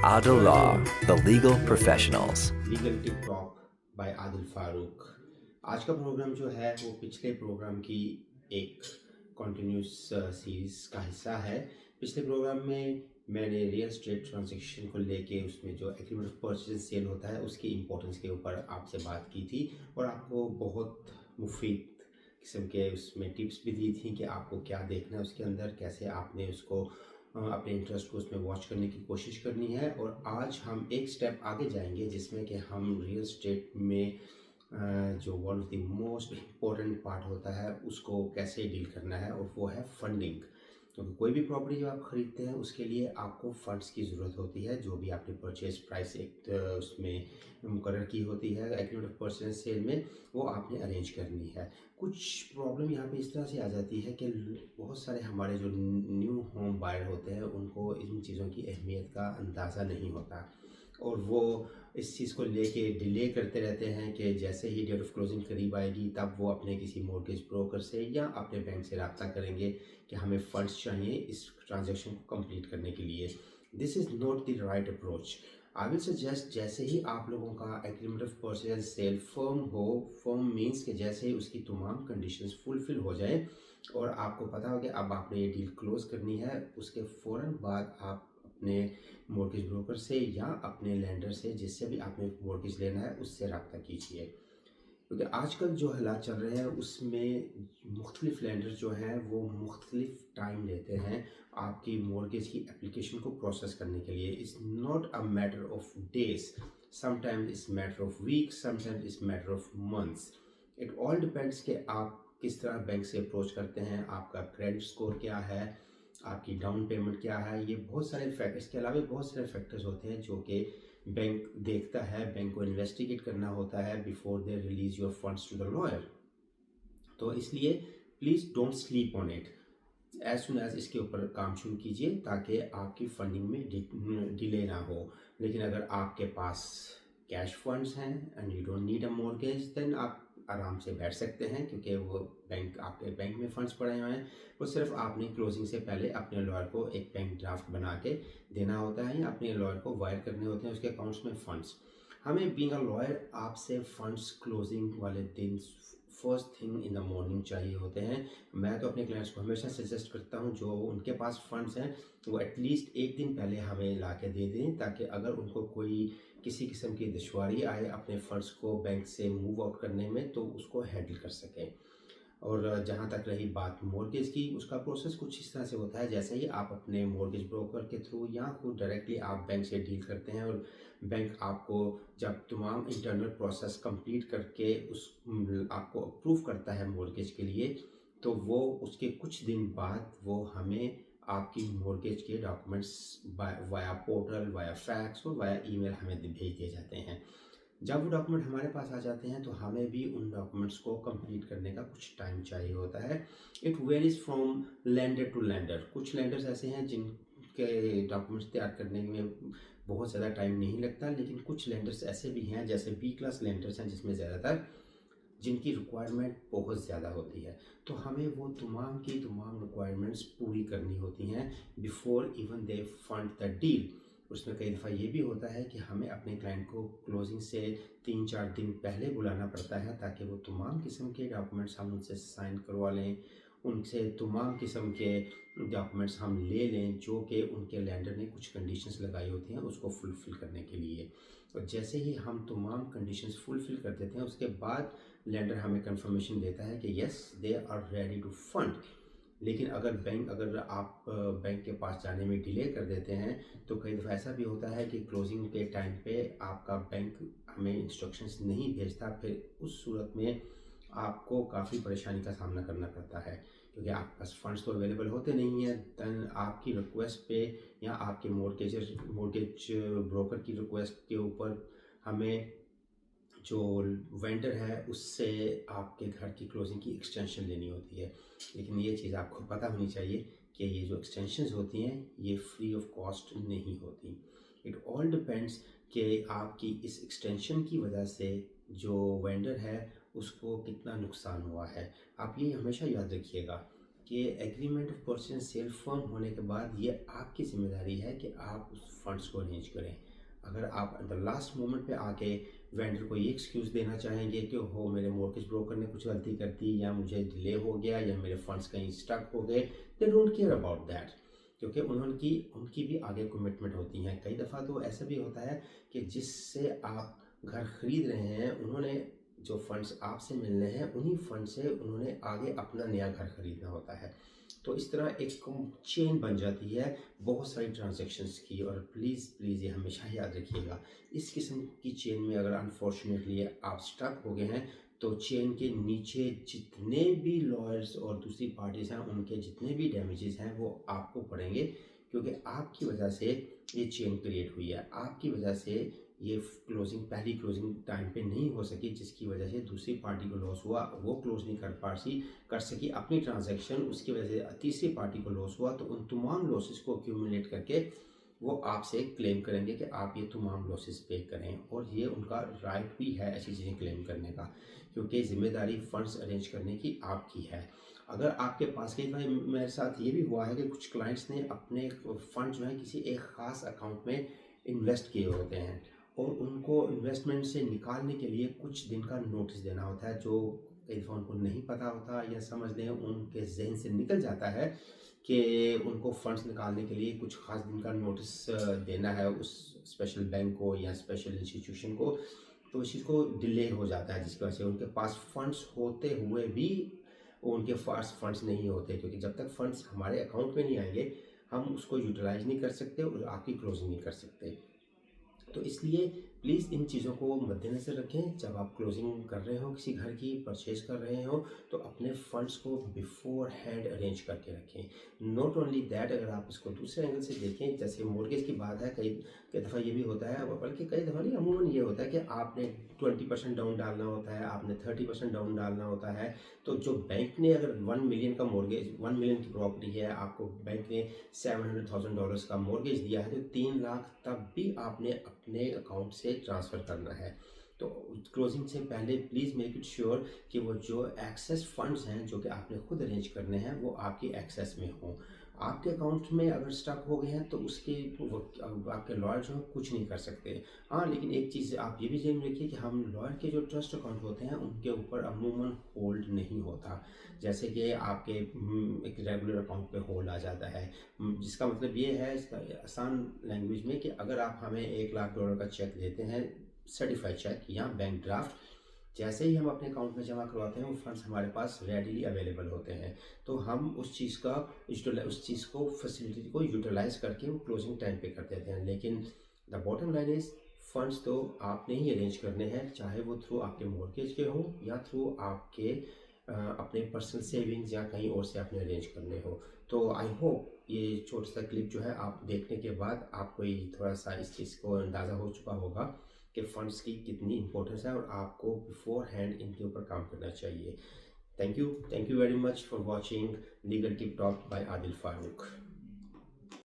Adil Law, the legal professionals. Legal tip talk bye Adil Farooq. आज का programme जो है वो पिछले प्रोग्राम की एक कॉन्टिन्यूस सीरीज का हिस्सा है। पिछले प्रोग्राम में मैंने रियल एस्टेट ट्रांजैक्शन को लेके उसमें जो एग्रीमेंट ऑफ परचेज सेल होता है उसकी इम्पोर्टेंस के ऊपर आपसे बात की थी और आपको बहुत मुफीद किस्म के उसमें टिप्स भी दी थी कि आपको क्या देखना है उसके अंदर, कैसे आपने उसको अपने इंटरेस्ट को उसमें वॉच करने की कोशिश करनी है। और आज हम एक स्टेप आगे जाएंगे जिसमें कि हम रियल एस्टेट में जो one of the most important part होता है उसको कैसे डील करना है, और वो है फंडिंग। क्योंकि कोई भी प्रॉपर्टी जब आप खरीदते हैं उसके लिए आपको फंड्स की ज़रूरत होती है। जो भी आपने परचेज प्राइस एक उसमें मुकर्रर की होती है एग्रीमेंट ऑफ परचेज सेल में, वो आपने अरेंज करनी है। कुछ प्रॉब्लम यहाँ पे इस तरह से आ जाती है कि बहुत सारे हमारे जो न्यू होम बायर होते हैं उनको इन चीज़ों की अहमियत का अंदाज़ा नहीं होता और वो इस चीज़ को लेके डिले करते रहते हैं कि जैसे ही डेट ऑफ क्लोजिंग करीब आएगी तब वो अपने किसी मॉर्गेज ब्रोकर से या अपने बैंक से रब्ता करेंगे कि हमें फंड्स चाहिए इस ट्रांजैक्शन को कंप्लीट करने के लिए। This is not the right approach. I will suggest जैसे ही आप लोगों का agreement of purchase sale firm हो, फर्म मीन्स कि जैसे ही उसकी तमाम कंडीशंस फुलफिल हो जाए और आपको पता हो कि अब आपने ये डील क्लोज करनी है, उसके फ़ौरन बाद आप अपने मॉर्गेज ब्रोकर से या अपने लेंडर से जिससे भी आपने मॉर्गेज लेना है उससे रब्ता कीजिए। क्योंकि आजकल जो हालात चल रहे हैं उसमें मुख्तलिफ लेंडर जो हैं वो मुख्तलिफ टाइम लेते हैं आपकी मॉर्गेज की एप्लीकेशन को प्रोसेस करने के लिए। It's not a matter of days, sometimes it's matter of weeks, sometimes it's matter of months. It all depends कि आप किस तरह बैंक से अप्रोच करते हैं, आपका क्रेडिट स्कोर क्या है, आपकी डाउन पेमेंट क्या है। ये बहुत सारे फैक्टर्स के अलावा बहुत सारे फैक्टर्स होते हैं जो कि बैंक देखता है। बैंक को इन्वेस्टिगेट करना होता है before they release your funds to the lawyer. तो इसलिए please don't sleep on it, as soon as इसके ऊपर काम शुरू कीजिए ताकि आपकी फंडिंग में डिले ना हो। लेकिन अगर आपके पास कैश फंड्स हैं and you don't need a mortgage, then आप आराम से बैठ सकते हैं क्योंकि वो बैंक आपके बैंक में फ़ंड्स पड़े हुए हैं। वो सिर्फ आपने क्लोजिंग से पहले अपने लॉयर को एक बैंक ड्राफ्ट बना के देना होता है या अपने लॉयर को वायर करने होते हैं उसके अकाउंट्स में फ़ंड्स। हमें बीइंग अ लॉयर आपसे फ़ंड्स क्लोजिंग वाले दिन first thing in the morning चाहिए होते हैं। मैं तो अपने क्लाइंट्स को हमेशा सजेस्ट करता हूँ जो उनके पास फंड्स हैं वो एटलीस्ट एक दिन पहले हमें ला के दे दें, ताकि अगर उनको कोई किसी किस्म की दुश्वारी आए अपने फ़ंड्स को बैंक से मूव आउट करने में तो उसको हैंडल कर सकें। और जहाँ तक रही बात मॉर्गेज की, उसका प्रोसेस कुछ इस तरह से होता है जैसे ही आप अपने मॉर्गेज ब्रोकर के थ्रू या खुद डायरेक्टली आप बैंक से डील करते हैं और बैंक आपको जब तमाम इंटरनल प्रोसेस कंप्लीट करके उस आपको अप्रूव करता है मॉर्गेज के लिए, तो वो उसके कुछ दिन बाद वो हमें आपकी मॉर्गेज के documents via portal, via fax और वाया ईमेल हमें भेज दिए जाते हैं। जब वो डॉक्यूमेंट हमारे पास आ जाते हैं तो हमें भी उन डॉक्यूमेंट्स को कंप्लीट करने का कुछ टाइम चाहिए होता है। It varies from lender to lender. कुछ लेंडर्स ऐसे हैं जिनके डॉक्यूमेंट्स तैयार करने में बहुत ज़्यादा टाइम नहीं लगता, लेकिन कुछ लेंडर्स ऐसे भी हैं जैसे बी क्लास लेंडर्स हैं जिसमें ज़्यादातर जिनकी रिक्वायरमेंट बहुत ज़्यादा होती है। तो हमें वो तमाम की तमाम रिक्वायरमेंट्स पूरी करनी होती हैं before even they fund the deal. उसमें कई दफ़ा ये भी होता है कि हमें अपने क्लाइंट को क्लोजिंग से 3-4 दिन पहले बुलाना पड़ता है ताकि वो तमाम किस्म के डॉक्यूमेंट्स हम उनसे साइन करवा लें, उनसे तमाम किस्म के डॉक्यूमेंट्स हम ले लें जो कि उनके लैंडर ने कुछ कंडीशंस लगाई होती हैं उसको फुलफ़िल करने के लिए। और जैसे ही हम तमाम कंडीशंस फुलफ़िल कर देते हैं उसके बाद लेंडर हमें कंफर्मेशन देता है कि yes they are ready to fund. लेकिन अगर आप बैंक के पास जाने में डिले कर देते हैं तो कई दफ़ा ऐसा भी होता है कि क्लोजिंग के टाइम पे आपका बैंक हमें इंस्ट्रक्शंस नहीं भेजता। फिर उस सूरत में आपको काफ़ी परेशानी का सामना करना पड़ता है क्योंकि आपके पास फंड्स तो अवेलेबल होते नहीं हैं। दैन आपकी रिक्वेस्ट पे या आपके मॉर्गेज ब्रोकर की रिक्वेस्ट के ऊपर हमें जो वेंडर है उससे आपके घर की क्लोजिंग की एक्सटेंशन लेनी होती है। लेकिन ये चीज़ आपको पता होनी चाहिए कि ये जो एक्सटेंशंस होती हैं ये फ्री ऑफ कॉस्ट नहीं होती। इट ऑल डिपेंड्स कि आपकी इस एक्सटेंशन की वजह से जो वेंडर है उसको कितना नुकसान हुआ है। आप ये हमेशा याद रखिएगा। कि agreement of purchase sale firm होने के बाद ये आपकी जिम्मेदारी है कि आप उस फंड्स को अरेंज करें। अगर आप द लास्ट मोमेंट पे आके वेंडर को ये एक्सक्यूज़ देना चाहेंगे कि हो मेरे मॉर्गेज ब्रोकर ने कुछ गलती कर दी, या मुझे डिले हो गया, या मेरे फंड्स कहीं स्टक हो गए, they don't care about that, क्योंकि उनकी भी आगे कमिटमेंट होती हैं। कई दफ़ा तो ऐसा भी होता है कि जिससे आप घर ख़रीद रहे हैं, उन्होंने जो फंड्स आपसे मिलने हैं, उन्हीं फंड से उन्होंने आगे अपना नया घर ख़रीदना होता है। तो इस तरह एक चेन बन जाती है बहुत सारी ट्रांजैक्शंस की। और प्लीज़ प्लीज़ ये हमेशा याद रखिएगा, इस किस्म की चेन में अगर अनफॉर्चुनेटली आप स्टक हो गए हैं, तो चेन के नीचे जितने भी लॉयर्स और दूसरी पार्टीज़ हैं, उनके जितने भी डैमेजेस हैं वो आपको पड़ेंगे, क्योंकि आपकी वजह से ये चेन क्रिएट हुई है। आपकी वजह से ये पहली क्लोजिंग टाइम पे नहीं हो सकी, जिसकी वजह से दूसरी पार्टी को लॉस हुआ, वो क्लोज नहीं कर सकी अपनी ट्रांजैक्शन, उसकी वजह से तीसरी पार्टी को लॉस हुआ। तो उन तमाम लॉसेस को एक्यूमुलेट करके वो आपसे क्लेम करेंगे कि आप ये तमाम लॉसेस पे करें, और ये उनका राइट भी है ऐसी चीज़ें क्लेम करने का, क्योंकि ज़िम्मेदारी फ़ंड्स अरेंज करने की आपकी है। अगर आपके पास कई बार मेरे साथ ये भी हुआ है कि कुछ क्लाइंट्स ने अपने फ़ंड जो है किसी एक ख़ास अकाउंट में इन्वेस्ट किए होते हैं, और उनको इन्वेस्टमेंट से निकालने के लिए कुछ दिन का नोटिस देना होता है, जो कई दफ़ा उनको नहीं पता होता, या समझ लें उनके जहन से निकल जाता है कि उनको फंड्स निकालने के लिए कुछ ख़ास दिन का नोटिस देना है उस स्पेशल बैंक को या स्पेशल इंस्टीट्यूशन को। तो इस चीज़ को डिले हो जाता है, जिसकी वजह से उनके पास फंड्स होते हुए भी उनके पास फंड्स नहीं होते, क्योंकि जब तक फंड्स हमारे अकाउंट में नहीं आएंगे, हम उसको यूटिलाइज नहीं कर सकते और आपकी क्लोजिंग नहीं कर सकते। तो इसलिए प्लीज़ इन चीज़ों को मद्देनज़र रखें। जब आप क्लोजिंग कर रहे हो, किसी घर की परचेज कर रहे हो, तो अपने फंड्स को बिफोर हैंड अरेंज करके रखें। नॉट ओनली दैट, अगर आप इसको दूसरे एंगल से देखें, जैसे मॉर्गेज की बात है, कई कई दफ़ा ये भी होता है, बल्कि कई दफ़ा नहीं, अमूमन ये होता है कि आपने 20% डाउन डालना होता है, आपने 30% डाउन डालना होता है। तो जो बैंक ने अगर 1 मिलियन का मॉर्गेज, 1 मिलियन की प्रॉपर्टी है, आपको बैंक ने $700,000 का मॉर्गेज दिया है, तो 3 लाख तब भी आपने अपने अकाउंट से ट्रांसफ़र करना है। तो क्लोजिंग से पहले प्लीज़ मेक इट श्योर कि वो जो एक्सेस फंड्स हैं, जो कि आपने खुद अरेंज करने हैं, वो आपकी एक्सेस में हों। आपके अकाउंट में अगर स्टक हो गए हैं, तो उसके वो आपके लॉयर जो हैं कुछ नहीं कर सकते। हाँ, लेकिन एक चीज़ आप ये भी ज़हन में रखिए कि हम लॉयर के जो ट्रस्ट अकाउंट होते हैं, उनके ऊपर अमूमन होल्ड नहीं होता। जैसे कि आपके एक रेगुलर अकाउंट पे होल्ड आ जाता है, जिसका मतलब ये है, इसका आसान लैंग्वेज में, कि अगर आप हमें $1 लाख का चेक देते हैं, सर्टिफाइड चेक या बैंक ड्राफ्ट, जैसे ही हम अपने अकाउंट में जमा करवाते हैं, वो फंड्स हमारे पास रेडीली अवेलेबल होते हैं। तो हम उस चीज़ को फैसिलिटी को यूटिलाइज़ करके वो क्लोजिंग टाइम पे कर देते हैं। लेकिन the bottom line is, funds तो आपने ही अरेंज करने हैं, चाहे वो थ्रू आपके मॉर्गेज के हों या थ्रू आपके अपने पर्सनल सेविंग्स या कहीं और से आपने अरेंज करने हो। तो आई होप ये छोटा सा क्लिप जो है, आप देखने के बाद आपको ये थोड़ा सा इस चीज़ को अंदाज़ा हो चुका होगा कि फ़ंड्स की कितनी इंपॉर्टेंस है, और आपको बिफोर हैंड इनके ऊपर काम करना चाहिए। Thank you very much for watching legal tip talk bye Adil Farooq.